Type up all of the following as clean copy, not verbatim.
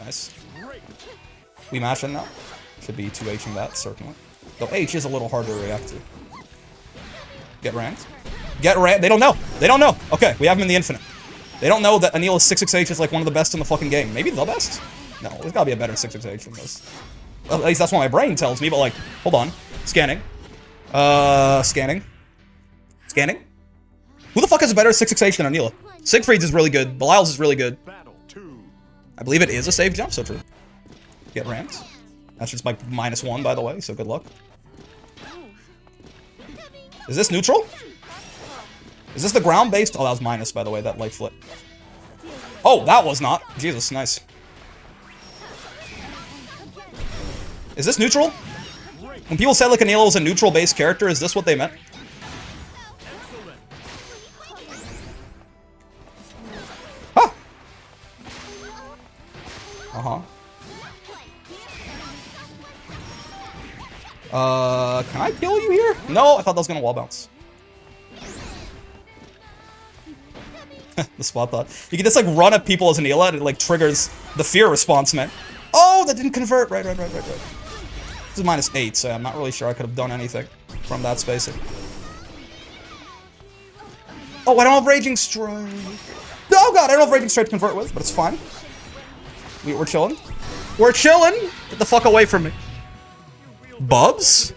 Nice. We mash in now. Should be 2Hing that, certainly. Though H is a little harder to react to. Get ranked. Get ranked. They don't know. They don't know. Okay, we have him in the infinite. They don't know that Anila's 668 is like one of the best in the fucking game. Maybe the best? No, there's gotta be a better 668 than this. At least that's what my brain tells me, but like, hold on. Scanning. Scanning. Scanning? Who the fuck has a better 668 than Anila? Siegfried's is really good. Belial's is really good. I believe it is a safe jump, so true. Get ramped. That's just my -1, by the way, so good luck. Is this neutral? Is this the ground-based? Oh, that was minus, by the way, that light flip. Oh, that was not. Jesus, nice. Is this neutral? When people said like Anila was a neutral-based character, is this what they meant? Huh. Uh-huh. Can I kill you here? No, I thought that was gonna wall bounce. The spot thought. You can just like run at people as Anila and it like triggers the fear response, man. Oh, that didn't convert. Right. This is -8, so I'm not really sure I could have done anything from that spacing. Oh, I don't have Raging Strike. Oh god, I don't have Raging Strike to convert with, but it's fine. We're chilling. We're chilling! Get the fuck away from me. Bubs?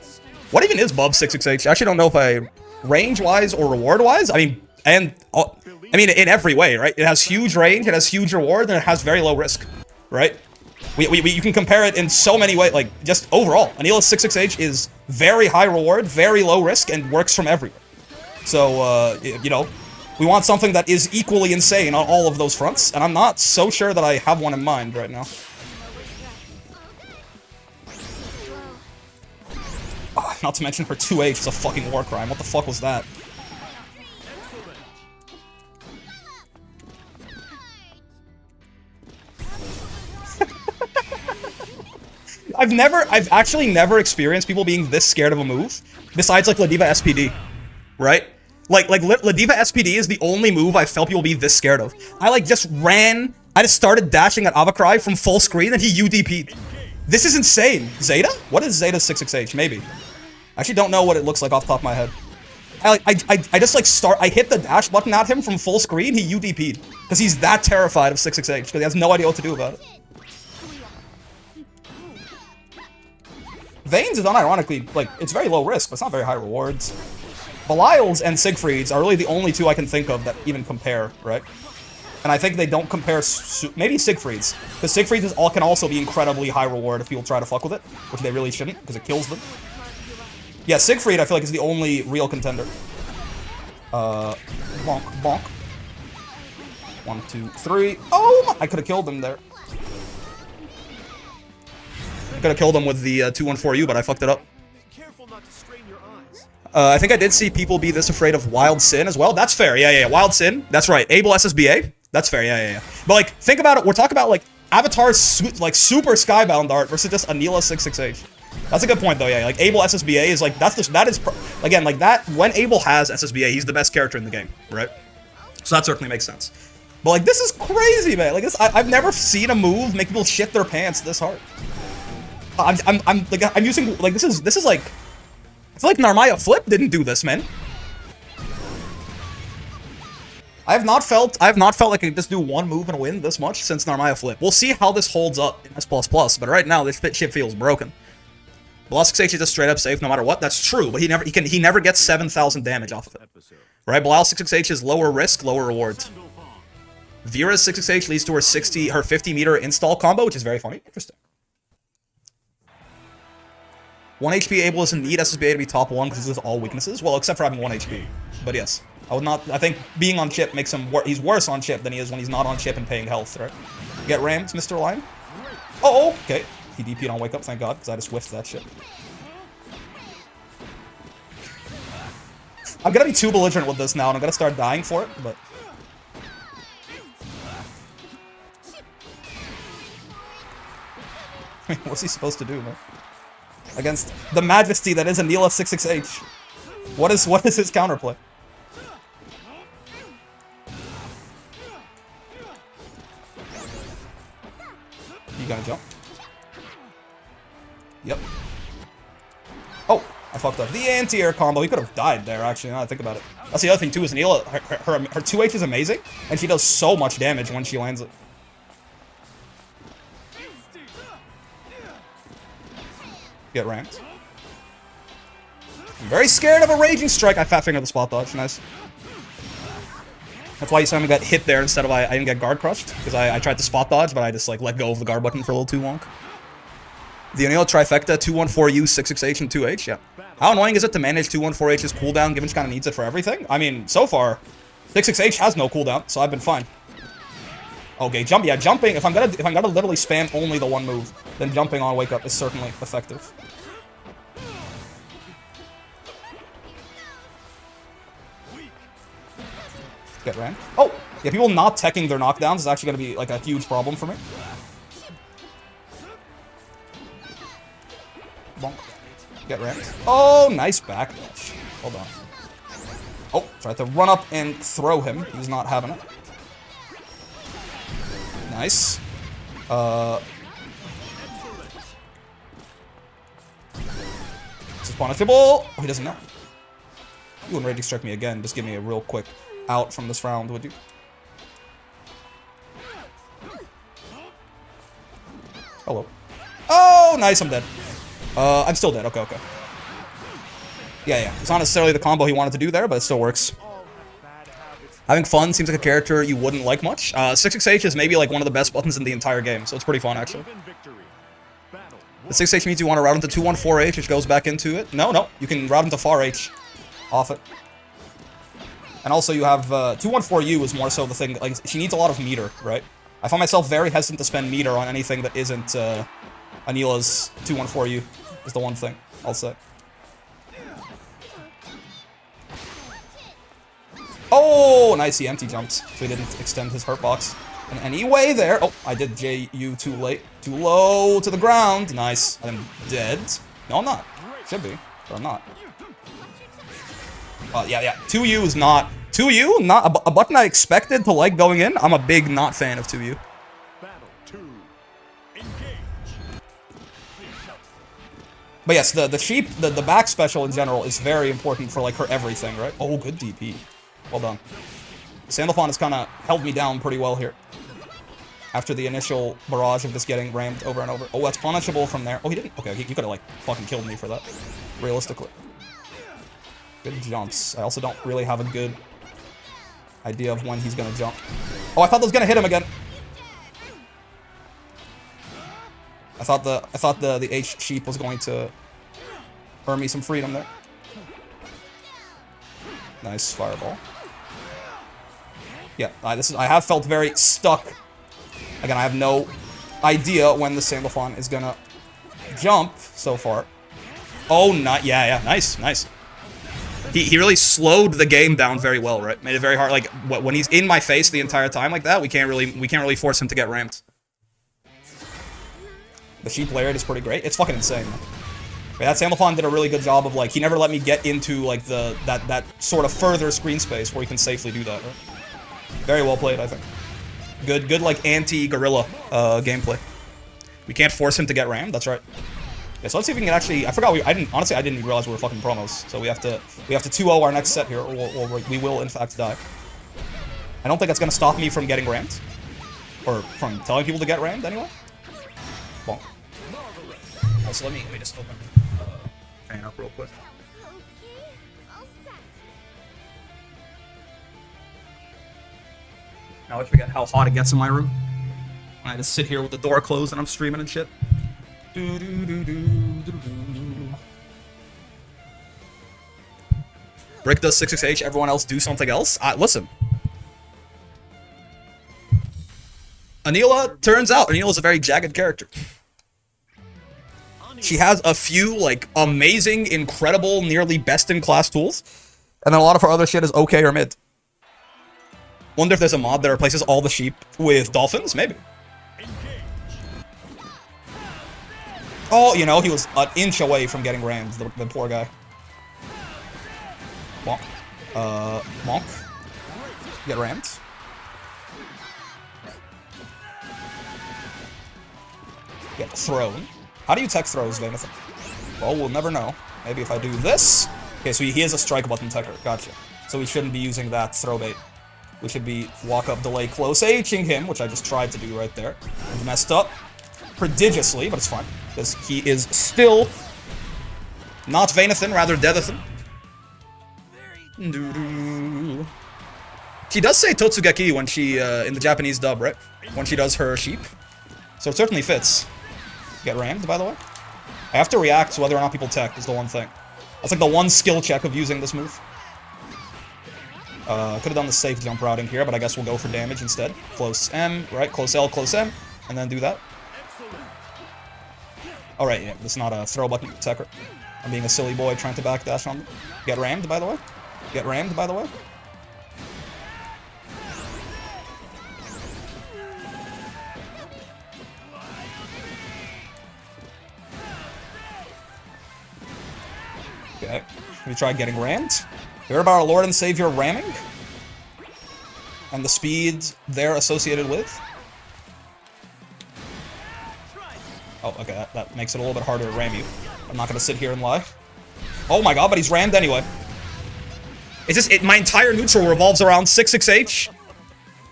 What even is Bubs 668? I actually don't know if I... Range-wise or reward-wise? I mean, in every way, right? It has huge range, it has huge reward, and it has very low risk, right? You can compare it in so many ways, like, just overall. Anila's 668 is very high reward, very low risk, and works from everywhere. So, you know, we want something that is equally insane on all of those fronts, and I'm not so sure that I have one in mind right now. Oh, not to mention her 2H is a fucking war crime. What the fuck was that? I've actually never experienced people being this scared of a move, besides like Ladiva SPD, right? Like Ladiva SPD is the only move I felt people be this scared of. I like just ran, I just started dashing at Avacry from full screen and he UDP'd. This is insane. Zeta? What is Zeta's 668? Maybe. I actually don't know what it looks like off the top of my head. I just like I hit the dash button at him from full screen, he UDP'd. Because he's that terrified of 668, because he has no idea what to do about it. Vayne's is unironically, like, it's very low risk, but it's not very high rewards. Belial's and Siegfried's are really the only two I can think of that even compare, right? And I think they don't compare, maybe Siegfried's. Because Siegfried's can also be incredibly high reward if people try to fuck with it, which they really shouldn't, because it kills them. Yeah, Siegfried I feel like is the only real contender. Bonk, bonk. 1, 2, 3. Oh, I could have killed him there. I could have killed him with the 214U, but I fucked it up. I think I did see people be this afraid of Wild Sin as well. That's fair. Yeah. Wild Sin. That's right. Able SSBA. That's fair. Yeah. But like, think about it. We're talking about like Avatar's like super Skybound art versus just Anila 668. That's a good point though. Yeah. Like Able SSBA is like again like that. When Able has SSBA, he's the best character in the game, right? So that certainly makes sense. But like, this is crazy, man. Like this, I've never seen a move make people shit their pants this hard. I'm using like this is like. I feel like Narmaya Flip didn't do this, man. I have not felt like I can just do one move and win this much since Narmaya Flip. We'll see how this holds up in S++, but right now this shit feels broken. Belial 6H is just straight up safe no matter what. That's true, but he never gets 7,000 damage off of it. Right? Belial 6H is lower risk, lower rewards. Vera's 6H leads to her 50 meter install combo, which is very funny. Interesting. 1 HP Able doesn't need SSBA to be top 1 because this is all weaknesses. Well, except for having 1 HP. But yes, I think being on chip makes him he's worse on chip than he is when he's not on chip and paying health, right? Get rammed, Mr. Lion. Oh, okay. He DP'd on Wake Up, thank God, because I just whiffed that shit. I'm gonna be too belligerent with this now, and I'm gonna start dying for it, but... What's he supposed to do, man? Against the majesty that is Anila 66H. What is his counterplay? gonna jump? Yep. Oh, I fucked up. The anti-air combo. He could have died there, actually, now that I think about it. That's the other thing, too, is Anila, her 2H is amazing, and she does so much damage when she lands it. Get ranked. I'm very scared of a Raging Strike. I fat fingered the spot dodge. Nice. That's why you saw me got hit there instead of I didn't get guard crushed. Because I tried to spot dodge, but I just like let go of the guard button for a little too long. The Anila trifecta, 214U, 66H, and 2H, yeah. How annoying is it to manage 214H's cooldown, given she kind of needs it for everything? I mean, so far, 66H has no cooldown, so I've been fine. Okay, jump, yeah, jumping, if I'm gonna literally spam only the one move, then jumping on wake up is certainly effective. Get ran. Oh! Yeah, people not teching their knockdowns is actually gonna be, like, a huge problem for me. Bonk. Get ranked. Oh, nice backdash. Hold on. Oh, tried to run up and throw him. He's not having it. Nice. This is punishable. Oh, he doesn't know. You wouldn't Raging Strike me again. Just give me a real quick out from this round, would you? Hello. Oh, nice. I'm dead. I'm still dead. Okay, okay. Yeah. It's not necessarily the combo he wanted to do there, but it still works. Having fun seems like a character you wouldn't like much. 66H is maybe like one of the best buttons in the entire game, so it's pretty fun, actually. The 6H means you want to route into 214H, which goes back into it. No. You can route into 4H off it. And also you have 214U is more so the thing, like, she needs a lot of meter, right? I find myself very hesitant to spend meter on anything that isn't Anila's 214U is the one thing I'll say. Oh, nice, he empty jumped, so he didn't extend his hurt box in any way there. Oh, I did JU too late. Too low to the ground. Nice. I'm dead. No, I'm not. Should be, but I'm not. Yeah. 2U is not... 2U? Not a button I expected to like going in. I'm a big not fan of 2U. But yes, the sheep, the back special in general is very important for like her everything, right? Oh, good DP. Well done. Sandalphon has kind of held me down pretty well here. After the initial barrage of just getting rammed over and over. Oh, that's punishable from there. Oh, he didn't. Okay, he could have like fucking killed me for that. Realistically. Good jumps. I also don't really have a good idea of when he's gonna jump. Oh, I thought that was gonna hit him again. I thought the H sheep was going to earn me some freedom there. Nice fireball. Yeah, I have felt very stuck. Again, I have no idea when the Sandalphon is gonna jump so far. Oh, not yeah, nice. He really slowed the game down very well, right? Made it very hard. Like when he's in my face the entire time like that, we can't really force him to get ramped. The sheep layered is pretty great. It's fucking insane. Yeah, that Sandalphon did a really good job of like he never let me get into like that sort of further screen space where he can safely do that. Right? Very well played, I think. Good like anti-gorilla gameplay. We can't force him to get rammed. That's right. Yeah, so let's see if we can actually. I forgot. I didn't even realize we were fucking promos. So we have to 2-0 our next set here, or we will in fact die. I don't think that's gonna stop me from getting rammed, or from telling people to get rammed anyway. Bonk. So let me just open fan up real quick. I always forget how hot it gets in my room. I just sit here with the door closed and I'm streaming and shit. Brick does 66H, everyone else do something else? Listen. Anila, turns out, Anila's a very jagged character. She has a few, like, amazing, incredible, nearly best-in-class tools. And then a lot of her other shit is okay or mid. Wonder if there's a mod that replaces all the sheep with dolphins? Maybe. Oh, you know, he was an inch away from getting rammed, the poor guy. Bonk. Bonk. Get rammed. Get thrown. How do you tech throws, Vanithan? Well, we'll never know. Maybe if I do this. Okay, so he is a strike button techer. Gotcha. So we shouldn't be using that throw bait. We should be walk up, delay, close H-ing him, which I just tried to do right there. I've messed up prodigiously, but it's fine. Because he is still not Vanithan, rather Deathathan. She does say Totsugeki when she, in the Japanese dub, right? When she does her sheep. So it certainly fits. Get rammed, by the way. I have to react to whether or not people tech is the one thing. That's like the one skill check of using this move. Could have done the safe jump routing here, but I guess we'll go for damage instead. Close M, right? Close L, close M, and then do that. Alright, yeah, this is not a throw button techer. I'm being a silly boy trying to backdash on them. Get rammed, by the way. Get rammed, by the way. Okay, we try getting rammed. Hear about our Lord and Savior ramming? And the speed they're associated with? Oh, okay, that makes it a little bit harder to ram you. I'm not gonna sit here and lie. Oh my god, but he's rammed anyway. It's just, my entire neutral revolves around 66H.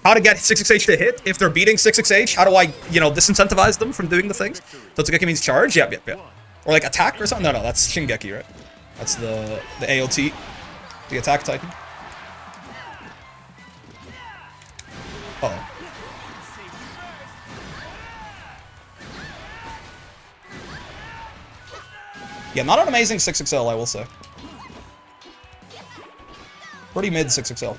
How to get 66H to hit if they're beating 66H. How do I, you know, disincentivize them from doing the things? Totsugeki means charge? Yep. Or like attack or something? No, that's Shingeki, right? That's the AOT. The attack titan. Uh-oh. Yeah, not an amazing 6XL, I will say. Pretty mid 6XL.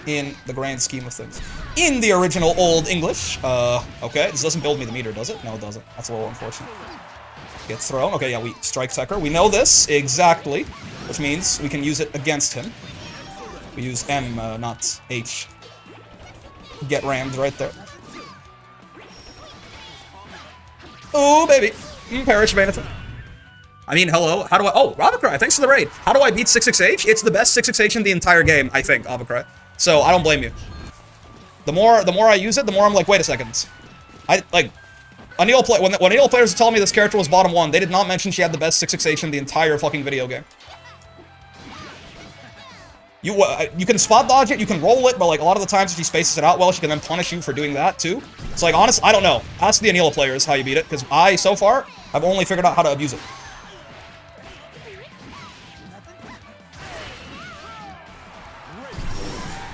In the grand scheme of things. In the original Old English. Okay, this doesn't build me the meter, does it? No, it doesn't. That's a little unfortunate. Get thrown. Okay, yeah, we strike Tekker. We know this exactly, which means we can use it against him. We use M, not H. Get rammed right there. Oh, baby. Perish Vanithan. I mean, hello. How do I... Oh, Avacry, thanks for the raid. How do I beat 66H? It's the best 66H in the entire game, I think, Avacry. So, I don't blame you. The more I use it, the more I'm like, wait a second. Anila when Anila players tell me this character was bottom 1, they did not mention she had the best 66H in the entire fucking video game. You can spot dodge it, you can roll it, but like a lot of the times if she spaces it out well, she can then punish you for doing that too. It's like, honestly, I don't know. Ask the Anila players how you beat it, because I, so far, have only figured out how to abuse it.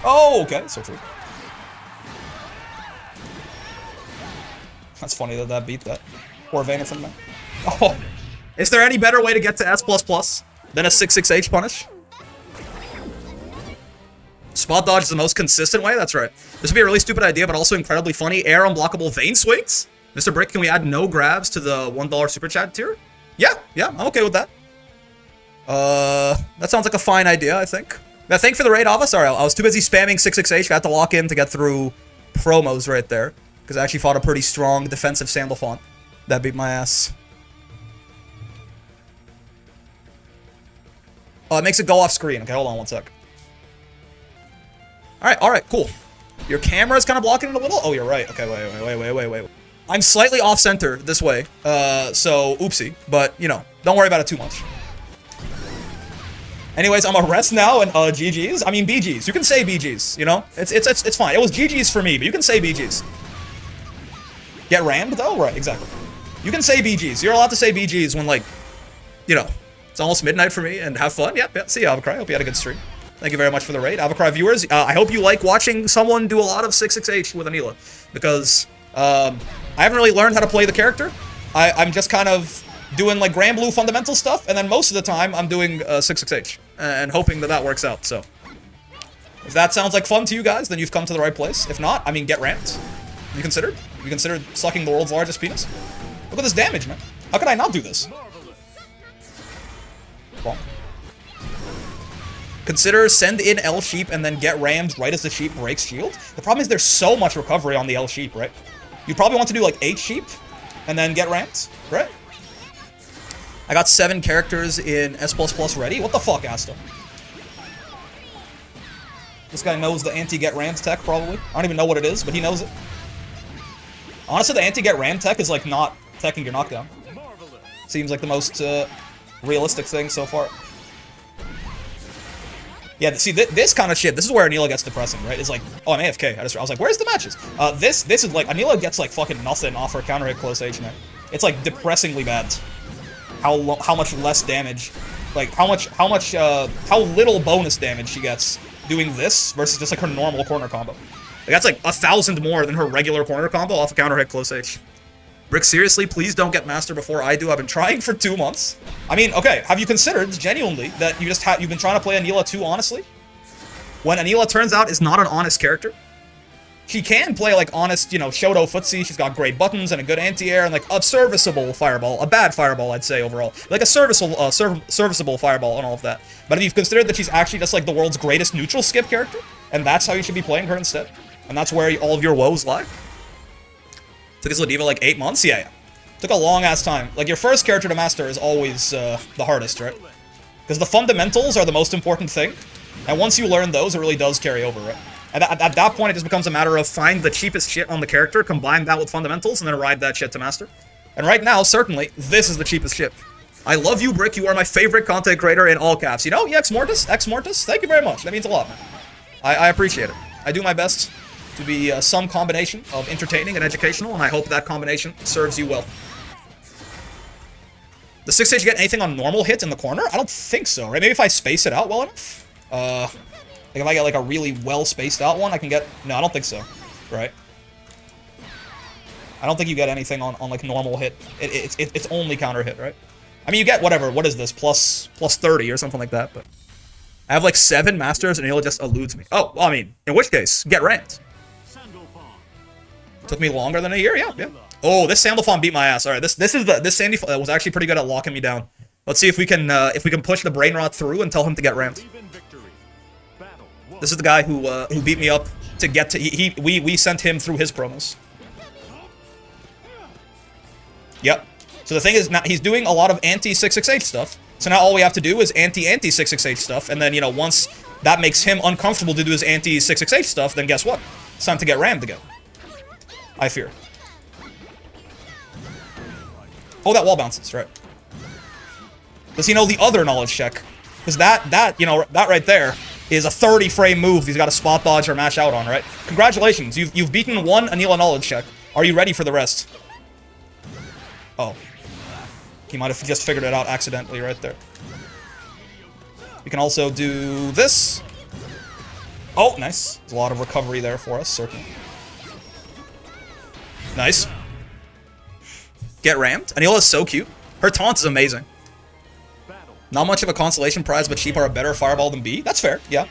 Oh, okay, so true. That's funny that beat that. Poor Vanithan, man. Oh, is there any better way to get to S++ than a 66H punish? Spot dodge is the most consistent way? That's right. This would be a really stupid idea, but also incredibly funny. Air unblockable vein swings? Mr. Brick, can we add no grabs to the $1 super chat tier? Yeah, I'm okay with that. That sounds like a fine idea, I think. Yeah, thank you for the raid, Ava. Sorry, I was too busy spamming 66H. I had to lock in to get through promos right there. Because I actually fought a pretty strong defensive Sandalphon. That beat my ass. Oh, it makes it go off screen. Okay, hold on one sec. Alright, cool. Your camera's kind of blocking it a little? Oh, you're right. Okay, wait. I'm slightly off-center this way. So, oopsie. But, you know, don't worry about it too much. Anyways, I'm a rest now and GG's. I mean BG's. You can say BG's, you know? It's fine. It was GG's for me, but you can say BG's. Get rammed though? Right, exactly. You can say BG's. You're allowed to say BG's when, like, you know, it's almost midnight for me and have fun. Yep. See you, Avacry. Hope you had a good stream. Thank you very much for the raid. Avacry viewers, I hope you like watching someone do a lot of 66H with Anila. Because I haven't really learned how to play the character. I'm just kind of doing like Grand Blue fundamental stuff, and then most of the time I'm doing 66H. And hoping that works out, so. If that sounds like fun to you guys, then you've come to the right place. If not, I mean, get rammed. You considered sucking the world's largest penis? Look at this damage, man. How could I not do this? Well. Consider send in L sheep and then get rammed right as the sheep breaks shield. The problem is there's so much recovery on the L sheep, right? You probably want to do like 8 sheep and then get rammed, right? I got 7 characters in S++ ready. What the fuck, Asta? This guy knows the anti-get rammed tech, probably. I don't even know what it is, but he knows it. Honestly, the anti-get rammed tech is like not protecting your knockdown. Seems like the most realistic thing so far. Yeah, see, this kind of shit, this is where Anila gets depressing, right? It's like, oh, I'm AFK. I was like, where's the matches? This is like, Anila gets like fucking nothing off her counter hit close H now. It's like depressingly bad. How much less damage, like how little bonus damage she gets doing this versus just like her normal corner combo. Like, that's like 1,000 more than her regular corner combo off a counter hit close H. Brick, seriously, please don't get master before I do. I've been trying for 2 months. I mean, okay, have you considered, genuinely, that you've been trying to play Anila too honestly? When Anila turns out is not an honest character? She can play, like, honest, you know, Shoto footsie. She's got great buttons and a good anti-air and, like, a serviceable fireball. A bad fireball, I'd say, overall. Like, a serviceable fireball and all of that. But if you've considered that she's actually just, like, the world's greatest neutral skip character, and that's how you should be playing her instead, and that's where all of your woes lie. Took this Ladiva like 8 months? Yeah. Took a long-ass time. Like, your first character to master is always the hardest, right? Because the fundamentals are the most important thing. And once you learn those, it really does carry over, right? And at that point, it just becomes a matter of find the cheapest shit on the character, combine that with fundamentals, and then ride that shit to master. And right now, certainly, this is the cheapest shit. I love you, Brick. You are my favorite content creator in all caps. You know, Ex Mortis, thank you very much. That means a lot, man. I appreciate it. I do my best to be some combination of entertaining and educational, and I hope that combination serves you well. The 6H get anything on normal hit in the corner? I don't think so, right? Maybe if I space it out well enough? Like if I get like a really well spaced out one, I can get... No, I don't think so, right? I don't think you get anything on like normal hit. It's only counter hit, right? I mean, you get whatever, what is this, plus 30 or something like that, but... I have like 7 masters and Anila just eludes me. Oh, well, I mean, in which case, get ranked. Took me longer than a year, yeah. Oh, this Sandalphon beat my ass. All right, this Sandy was actually pretty good at locking me down. Let's see if we can push the brain rot through and tell him to get rammed. This is the guy who beat me up to get to. We sent him through his promos. Yep. So the thing is, now he's doing a lot of anti-668 stuff. So now all we have to do is anti-668 stuff, and then, you know, once that makes him uncomfortable to do his anti-668 stuff, then guess what? It's time to get rammed again. I fear. Oh, that wall bounces, right. Does he know the other knowledge check? Because that right there is a 30-frame move he's got to spot dodge or mash out on, right? Congratulations, you've beaten one Anila knowledge check. Are you ready for the rest? Oh. He might have just figured it out accidentally right there. We can also do this. Oh, nice. There's a lot of recovery there for us, certainly. Nice. Get rammed. Anila is so cute. Her taunt is amazing. Not much of a consolation prize, but Sheep are a better fireball than B. That's fair, yeah.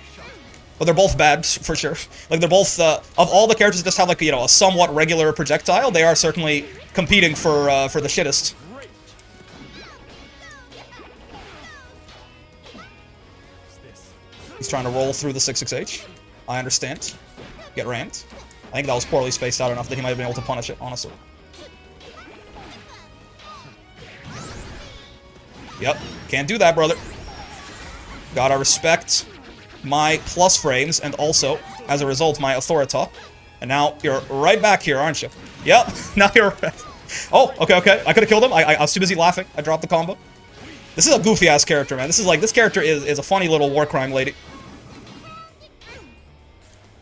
But they're both bad, for sure. Like, they're both, of all the characters that just have, like, you know, a somewhat regular projectile, they are certainly competing for the shittest. He's trying to roll through the 6-6H. I understand. Get rammed. I think that was poorly spaced out enough that he might have been able to punish it, honestly. Yep, can't do that, brother. Gotta respect my plus frames, and also, as a result, my authority. And now you're right back here, aren't you? Yep, now you're... Oh, okay. I could have killed him. I was too busy laughing. I dropped the combo. This is a goofy-ass character, man. This is like... This character is a funny little war crime lady.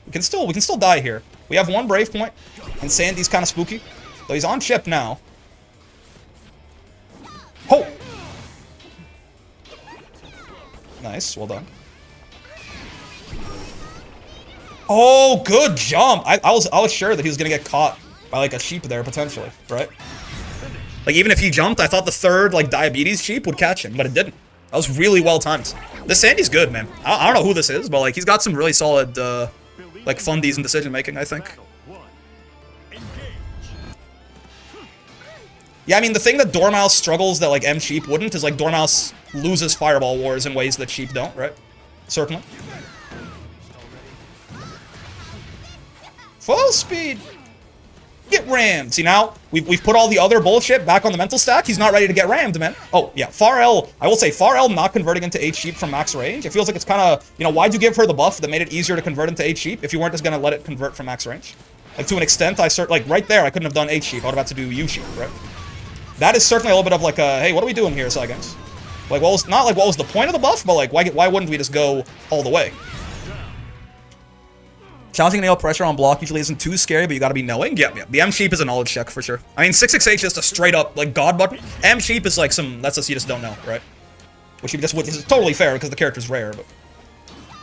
We can still die here. We have one Brave Point, and Sandy's kind of spooky. Though he's on chip now. Oh! Nice, well done. Oh, good jump! I was sure that he was gonna get caught by like a sheep there, potentially, right? Like, even if he jumped, I thought the third, like, diabetes sheep would catch him, but it didn't. That was really well timed. This Sandy's good, man. I don't know who this is, but, like, he's got some really solid, like, fun, decent decision-making, I think. Yeah, I mean, the thing that Dormouse struggles that, like, M-Sheep wouldn't is, like, Dormouse loses Fireball Wars in ways that Sheep don't, right? Certainly. Full speed! Get rammed! See, now, we've put all the other bullshit back on the mental stack. He's not ready to get rammed, man. Oh, yeah, Pharrell, I will say, Pharrell not converting into H-Sheep from max range. It feels like it's kind of, you know, why'd you give her the buff that made it easier to convert into H-Sheep if you weren't just going to let it convert from max range? Like, to an extent, like, right there, I couldn't have done H-Sheep. I would have had to do U-Sheep, right? That is certainly a little bit of like a, hey, what are we doing here, Saigangs? Like, what was, not like what was the point of the buff, but like, why wouldn't we just go all the way? Challenging nail pressure on block usually isn't too scary, but you gotta be knowing. Yeah. The M sheep is a knowledge check for sure. I mean, 668 is just a straight up like god button. M sheep is like some, that's just you just don't know, right? Which is totally fair because the character's rare, but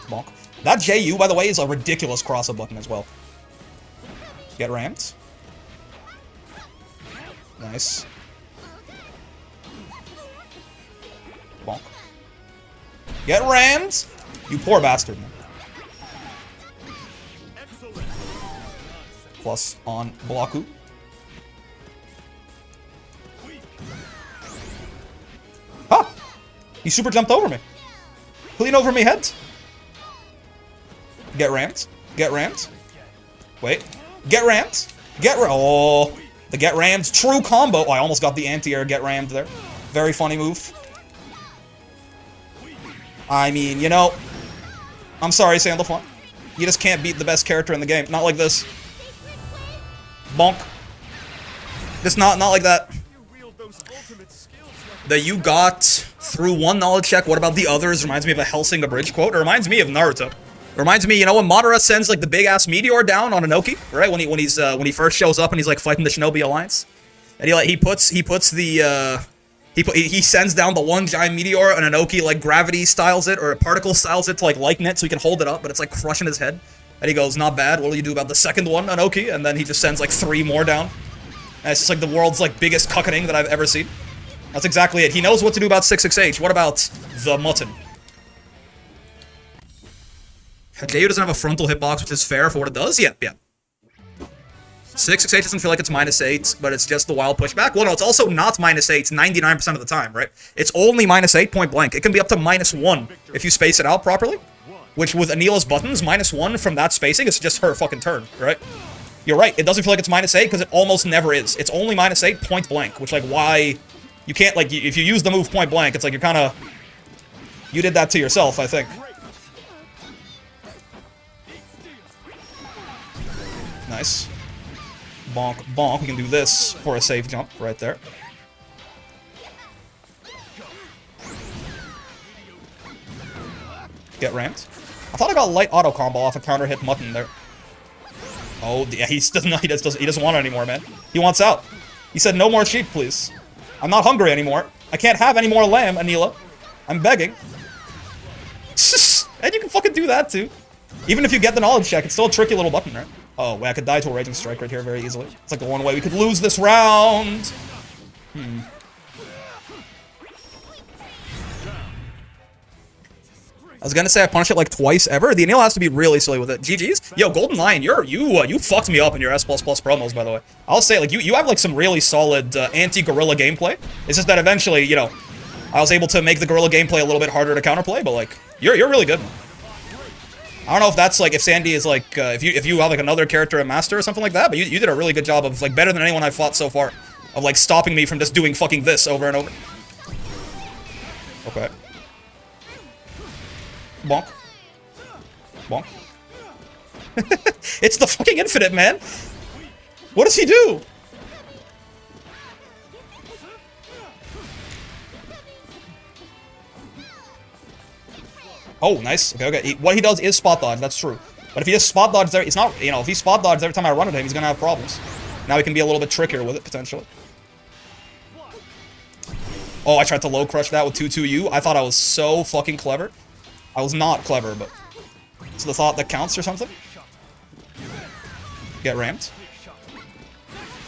bonk. That JU, by the way, is a ridiculous cross-up button as well. Get rammed. Nice. Bonk. Get rammed! You poor bastard, man. Plus on Blocku. Ha! He super jumped over me. Clean over me head. Get rammed. Get rammed. Wait. Get rammed. Oh. The get rammed. True combo. Oh, I almost got the anti-air get rammed there. Very funny move. I mean, you know. I'm sorry, Sandalphon. You just can't beat the best character in the game. Not like this. Bonk. Just not like that. That you got through one knowledge check. What about the others? Reminds me of a Hellsing Abridged quote. It reminds me of Naruto. It reminds me, you know, when Madara sends like the big ass meteor down on Inoki, right? When he first shows up and he's like fighting the Shinobi Alliance, and he sends down the one giant meteor and Inoki like gravity styles it or particle styles it to like lighten it so he can hold it up, but it's like crushing his head. And he goes, not bad, what will you do about the second one, Inoki? And then he just sends like 3 more down. And it's just like the world's like biggest cuckening that I've ever seen. That's exactly it. He knows what to do about 668. What about the mutton? JU doesn't have a frontal hitbox, which is fair for what it does. Yeah. 668 doesn't feel like it's -8, but it's just the wild pushback. Well, no, it's also not -8 99% of the time, right? It's only -8 point blank. It can be up to -1 if you space it out properly. Which, with Anila's buttons, -1 from that spacing, it's just her fucking turn, right? You're right, it doesn't feel like it's -8 because it almost never is. It's only -8 point blank, which, like, why... You can't, like, if you use the move point blank, it's like you're kind of... You did that to yourself, I think. Nice. Bonk, bonk. We can do this for a safe jump right there. Get ramped. I thought I got light auto combo off a counter hit mutton there. Oh, yeah, he doesn't want it anymore, man. He wants out. He said, no more sheep, please. I'm not hungry anymore. I can't have any more lamb, Anila. I'm begging. And you can fucking do that, too. Even if you get the knowledge check, it's still a tricky little button, right? Oh, wait, I could die to a Raging Strike right here very easily. It's like the one way we could lose this round. I was gonna say I punished it like twice ever. The Anila has to be really silly with it. GG's. Yo, Golden Lion, you fucked me up in your S++ promos, by the way. I'll say, like, you have, like, some really solid anti-gorilla gameplay. It's just that eventually, you know, I was able to make the gorilla gameplay a little bit harder to counterplay, but, like, you're really good, man. I don't know if that's, like, if Sandy is, like, if you have, like, another character, a master or something like that, but you did a really good job of, like, better than anyone I've fought so far, of, like, stopping me from just doing fucking this over and over. Okay. Bonk. Bonk. It's the fucking infinite, man! What does he do? Oh, nice. Okay. What he does is spot dodge, that's true. But if he just spot dodges there, it's not, you know, if he spot dodges every time I run at him, he's gonna have problems. Now he can be a little bit trickier with it, potentially. Oh, I tried to low crush that with 2-2-U. I thought I was so fucking clever. I was not clever, but it's the thought that counts or something. Get rammed.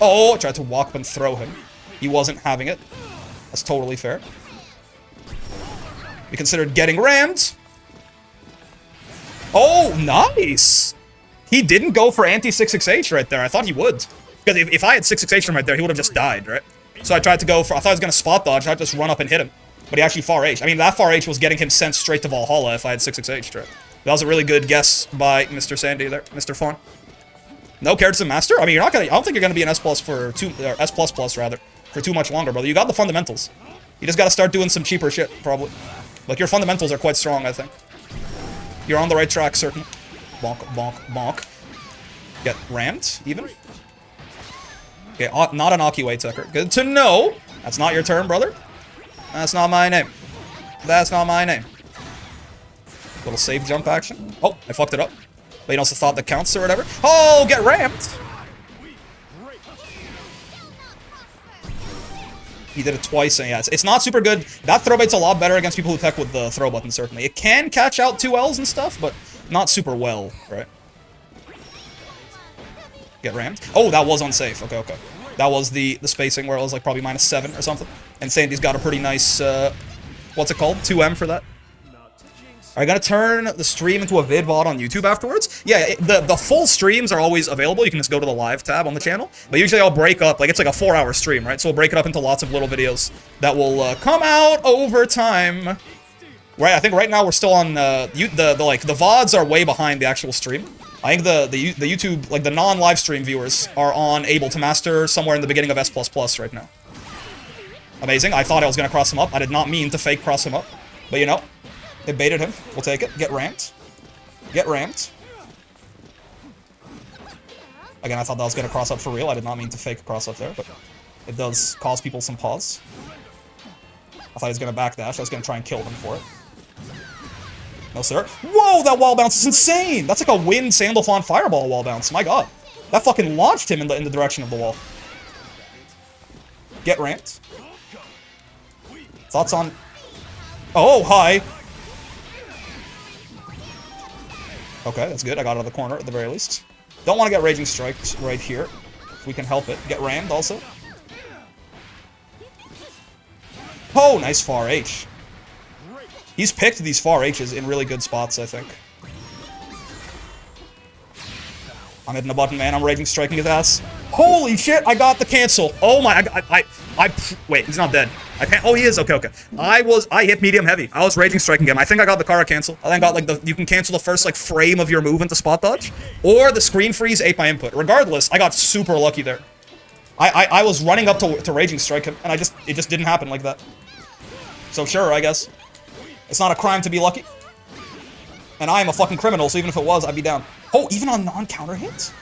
Oh, I tried to walk up and throw him. He wasn't having it. That's totally fair. We considered getting rammed. Oh, nice! He didn't go for anti-668 right there. I thought he would. Because if I had 668 from right there, he would have just died, right? So I tried to go for... I thought I was going to spot dodge, I'd just run up and hit him. But he actually far H. I mean, that far H was getting him sent straight to Valhalla if I had 668, right? That was a really good guess by Mr. Sandy there, Mr. Fawn. No characters in Master? I mean, you're not gonna... I don't think you're gonna be an S+ for too... Or S++, rather. For too much longer, brother. You got the fundamentals. You just gotta start doing some cheaper shit, probably. Like, your fundamentals are quite strong, I think. You're on the right track, certainly. Bonk, bonk, bonk. Get rammed, even. Okay, not an Aki Tucker. Good to know. That's not your turn, brother. That's not my name. That's not my name. Little safe jump action. Oh, I fucked it up. But you also thought that counts or whatever. Oh, get ramped! He did it twice, and yeah, it's not super good. That throw bait's a lot better against people who tech with the throw button, certainly. It can catch out 2Ls and stuff, but not super well, right? Get rammed. Oh, that was unsafe. Okay, okay. That was the spacing where it was like probably -7 or something. And Sandy's got a pretty nice, what's it called? 2M for that. Are you gonna turn the stream into a vid VOD on YouTube afterwards? Yeah, the full streams are always available. You can just go to the live tab on the channel. But usually I'll break up, like it's like a 4-hour stream, right? So we'll break it up into lots of little videos that will come out over time. Right, I think right now we're still on the VODs are way behind the actual stream. I think the YouTube, like the non-live stream viewers are on Able to Master somewhere in the beginning of S++ right now. Amazing. I thought I was gonna cross him up. I did not mean to fake cross him up. But you know. It baited him. We'll take it. Get ramped. Get ramped. Again, I thought that was going to cross up for real. I did not mean to fake a cross up there, but it does cause people some pause. I thought he was going to backdash. I was going to try and kill him for it. No, sir. Whoa, that wall bounce is insane! That's like a wind Sandalphon fireball wall bounce. My god. That fucking launched him in the direction of the wall. Get ramped. Thoughts on... Oh, hi! Okay, that's good. I got out of the corner at the very least. Don't want to get Raging Striked right here. If we can help it. Get rammed also. Oh, nice far H. He's picked these far H's in really good spots, I think. I'm hitting the button, man. I'm Raging Striking his ass. Holy shit, I got the cancel. Oh my, wait, he's not dead. I can't, oh, he is, okay, okay. I hit medium heavy. I was Raging Striking him. I think I got the Kara cancel. I think I got, like, you can cancel the first, like, frame of your move into spot dodge. Or the screen freeze ate my input. Regardless, I got super lucky there. I was running up to Raging Strike him, and it just didn't happen like that. So sure, I guess. It's not a crime to be lucky. And I am a fucking criminal, so even if it was, I'd be down. Oh, even on non-counter hits?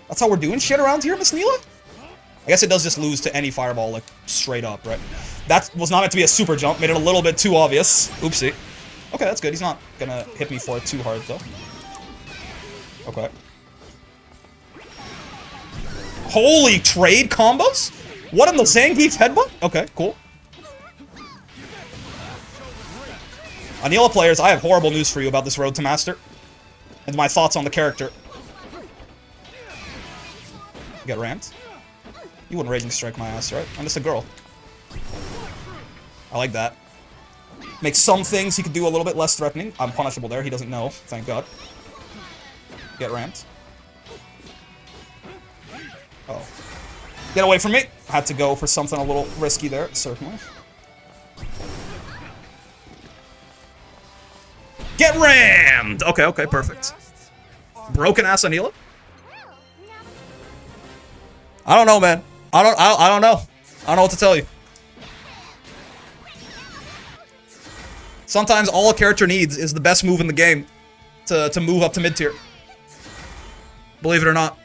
That's how we're doing shit around here, Miss Anila? I guess it does just lose to any fireball, like, straight up, right? That was not meant to be a super jump. Made it a little bit too obvious. Oopsie. Okay, that's good. He's not gonna hit me for it too hard, though. Okay. Holy trade combos? What in the Zangief headbutt? Okay, cool. Anila players, I have horrible news for you about this road to master. And my thoughts on the character. Get rammed. You wouldn't Raging Strike my ass, right? I'm just a girl. I like that. Makes some things he could do a little bit less threatening. I'm punishable there. He doesn't know. Thank God. Get rammed. Oh. Get away from me! Had to go for something a little risky there, certainly. Get rammed! Okay, okay, perfect. Broken ass Anila? I don't know, man. I don't know. I don't know what to tell you. Sometimes all a character needs is the best move in the game to move up to mid-tier. Believe it or not.